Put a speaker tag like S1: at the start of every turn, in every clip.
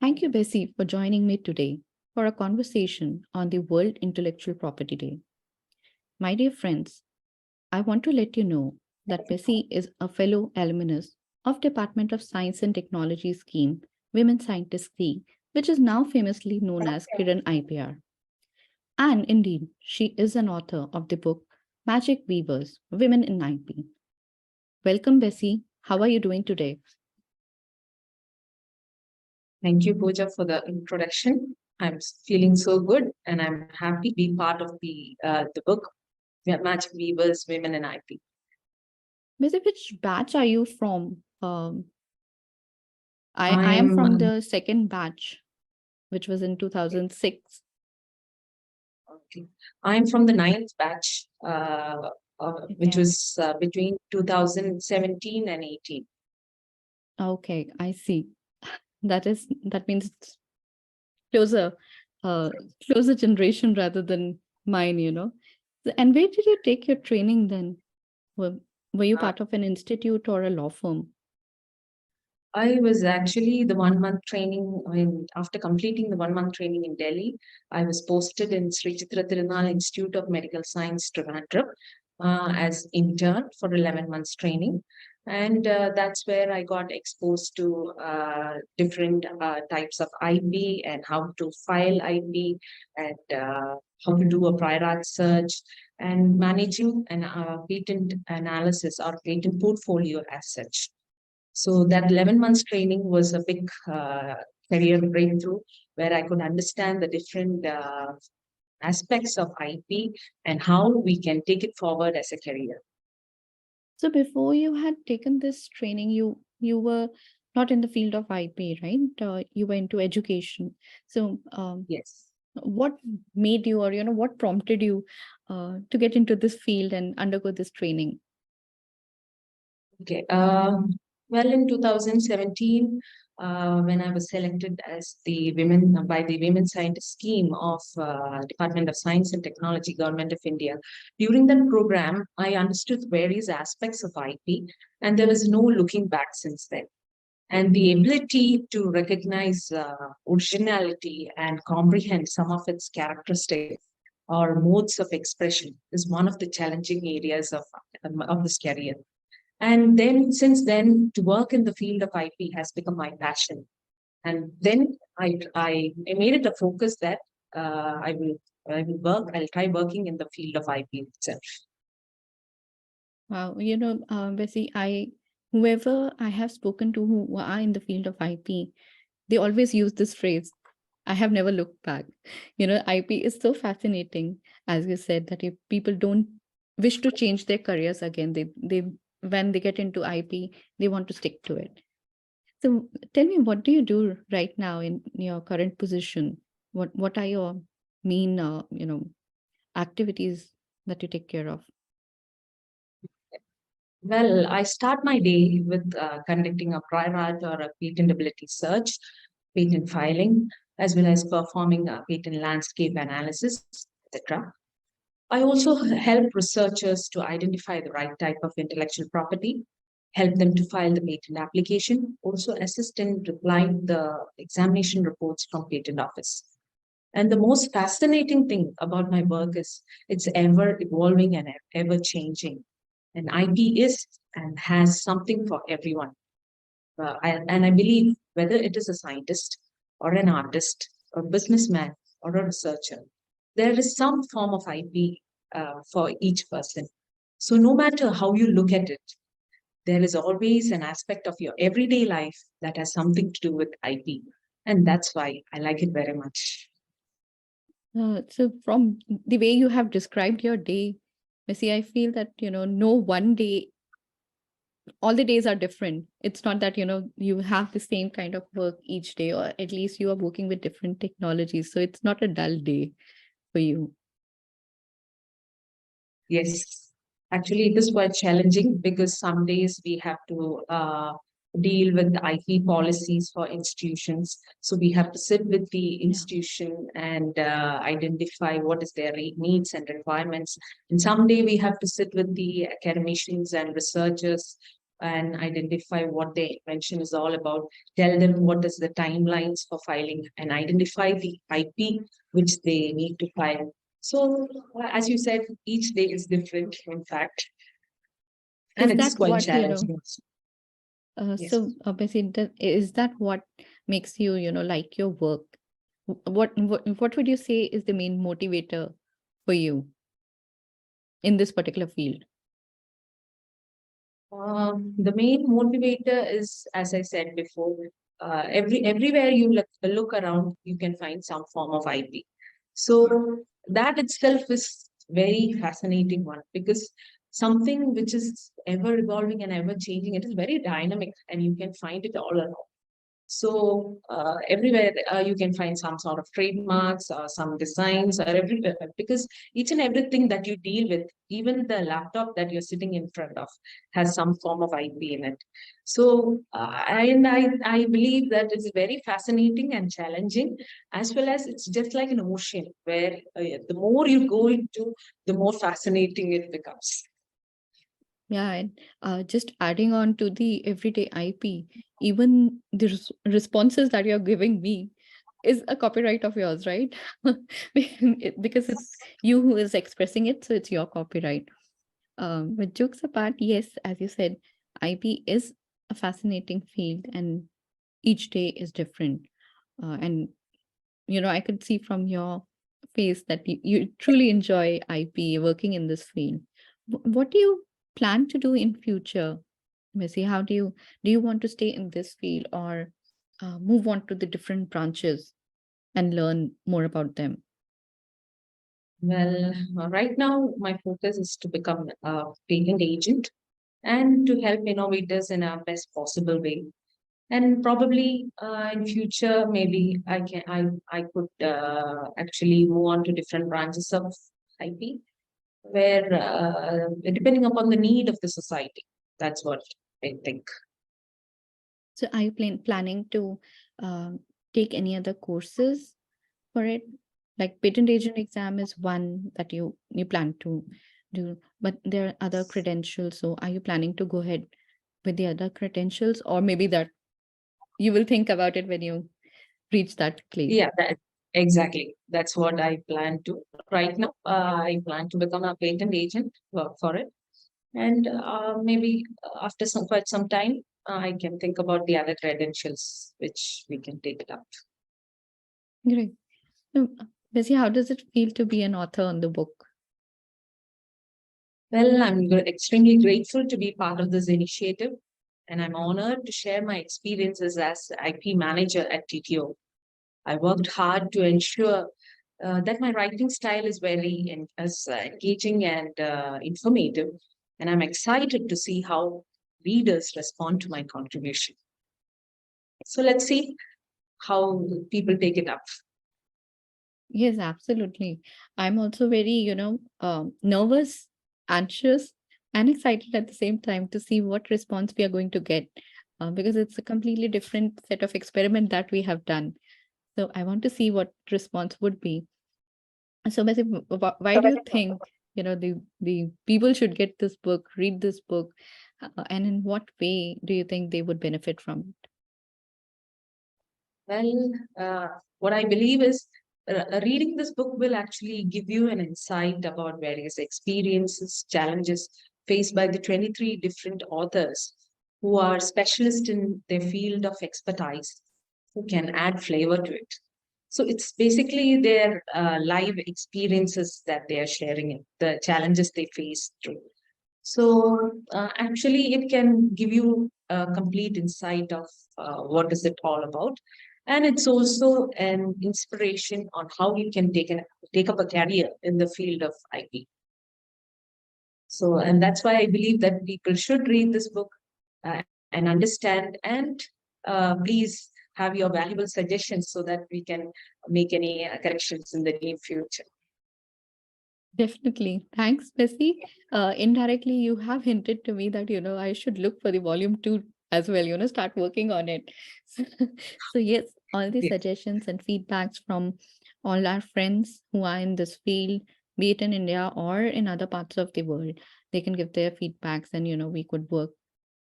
S1: Thank you, Bessy, for joining me today for a conversation on the World Intellectual Property Day. My dear friends, I want to let you know that Bessy is a fellow alumnus of Department of Science and Technology scheme, Women Scientists C, which is now famously known as Kiran IPR. And indeed, she is an author of the book Magic Weavers, Women in IP. Welcome, Bessy. How are you doing today?
S2: Thank you, Pooja, for the introduction. I'm feeling so good, and I'm happy to be part of the book, Magic Weavers, Women in IP.
S1: Bessy, which batch are you from? I am from the second batch, which was in 2006.
S2: Okay. I'm from the ninth batch, which was between 2017 and 18.
S1: Okay, I see. That means it's closer, closer generation rather than mine, you know. And where did you take your training then? Were you part of an institute or a law firm?
S2: I was actually the 1 month training. After completing the 1 month training in Delhi, I was posted in Sri Chitra Tirunal Institute of Medical Science, Trivandrum, as intern for 11 months training. And that's where I got exposed to different types of IP and how to file IP and how to do a prior art search and managing an patent analysis or patent portfolio as such. So that 11 months training was a big career breakthrough where I could understand the different aspects of IP and how we can take it forward as a career.
S1: So before you had taken this training, you were not in the field of IP, right? You were into education. So
S2: yes,
S1: what made you, or what prompted you to get into this field and undergo this training?
S2: Okay. Well, in 2017, when I was selected as the Women Scientist scheme of Department of Science and Technology, Government of India, during that program, I understood various aspects of IP, and there was no looking back since then. And the ability to recognize originality and comprehend some of its characteristics or modes of expression is one of the challenging areas of this career. And then, since then, to work in the field of IP has become my passion. And then I made it a focus that I'll try working in the field of IP itself.
S1: Wow, Bessy, whoever I have spoken to who are in the field of IP, they always use this phrase, I have never looked back. IP is so fascinating, as you said, that if people don't wish to change their careers again, they when they get into IP, they want to stick to it. So tell me, what do you do right now in your current position? What are your main activities that you take care of?
S2: Well, I start my day with conducting a prior art or a patentability search, patent filing, as well as performing a patent landscape analysis, etc. I also help researchers to identify the right type of intellectual property, help them to file the patent application, also assist in replying the examination reports from patent office. And the most fascinating thing about my work is it's ever evolving and ever changing. And IP is and has something for everyone. And I believe whether it is a scientist or an artist or businessman or a researcher, there is some form of IP for each person. So no matter how you look at it, there is always an aspect of your everyday life that has something to do with IP. And that's why I like it very much.
S1: So from the way you have described your day, Missy, I feel that, no one day, all the days are different. It's not that, you have the same kind of work each day, or at least you are working with different technologies. So it's not a dull day for you.
S2: Yes, actually, it is quite challenging because some days we have to deal with IP policies for institutions. So we have to sit with the institution and identify what is their needs and requirements. And someday we have to sit with the academicians and researchers and identify what their invention is all about, tell them what is the timelines for filing, and identify the IP which they need to file. So, as you said, each day is different, in fact, and
S1: Is
S2: it's
S1: that
S2: quite
S1: what,
S2: challenging also. Yes.
S1: Bessy, is that what makes you, like your work? What would you say is the main motivator for you in this particular field?
S2: The main motivator is, as I said before, everywhere you look around, you can find some form of IP. So that itself is very fascinating one, because something which is ever evolving and ever changing, it is very dynamic, and you can find it all around. So everywhere you can find some sort of trademarks or some designs or everywhere, because each and everything that you deal with, even the laptop that you're sitting in front of, has some form of IP in it. So I believe that it's very fascinating and challenging, as well as it's just like an ocean where the more you go into, the more fascinating it becomes.
S1: Yeah, and just adding on to the everyday IP, even the responses that you're giving me is a copyright of yours, right? Because it's you who is expressing it, so it's your copyright. But jokes apart, yes, as you said, IP is a fascinating field, and each day is different. And I could see from your face that you truly enjoy IP, working in this field. What do you plan to do in future, Missy? How do you want to stay in this field, or move on to the different branches and learn more about them?
S2: Well, right now my focus is to become a patent agent and to help innovators in a best possible way. And probably in future, maybe I could actually move on to different branches of IP, where depending upon the need of the society. That's what I think.
S1: So are you planning to uh, take any other courses for it? Like patent agent exam is one that you plan to do, but there are other credentials. So are you planning to go ahead with the other credentials, or maybe that you will think about it when you reach that place?
S2: Yeah, exactly. That's what I plan to. Right now, I plan to become a patent agent, work for it. And maybe after quite some time, I can think about the other credentials which we can take it up.
S1: Great. So, Bessie, how does it feel to be an author on the book?
S2: Well, I'm extremely grateful to be part of this initiative, and I'm honored to share my experiences as IP manager at TTO. I worked hard to ensure that my writing style is very engaging and informative, and I'm excited to see how readers respond to my contribution. So let's see how people take it up.
S1: Yes, absolutely. I'm also very, nervous, anxious, and excited at the same time to see what response we are going to get, because it's a completely different set of experiment that we have done. So I want to see what response would be. So, basically, why do you think, the people should get this book, read this book, and in what way do you think they would benefit from it?
S2: Well, what I believe is reading this book will actually give you an insight about various experiences, challenges faced by the 23 different authors who are specialists in their field of expertise, who can add flavor to it. So it's basically their live experiences that they are sharing, the challenges they face through. So actually, it can give you a complete insight of what is it all about, and it's also an inspiration on how you can take up a career in the field of IP. So, and that's why I believe that people should read this book uh, and understand, and please have your valuable suggestions so that we can make any corrections in the near future.
S1: Definitely. Thanks, Bessie. Indirectly, you have hinted to me that, I should look for the volume two as well, start working on it. So, yes, all the
S2: Yeah.
S1: suggestions and feedbacks from all our friends who are in this field, be it in India or in other parts of the world, they can give their feedbacks, and, we could work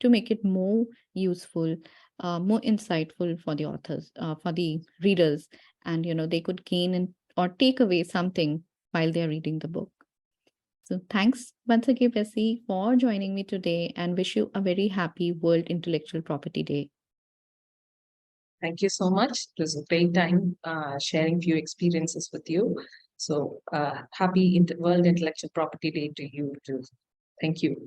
S1: to make it more useful, more insightful for the authors, for the readers, and they could gain or take away something while they're reading the book. So thanks once again, Bessy, for joining me today, and wish you a very happy World Intellectual Property Day.
S2: Thank you so much. It was a great time sharing few experiences with you. So happy World Intellectual Property Day to you too. Thank you.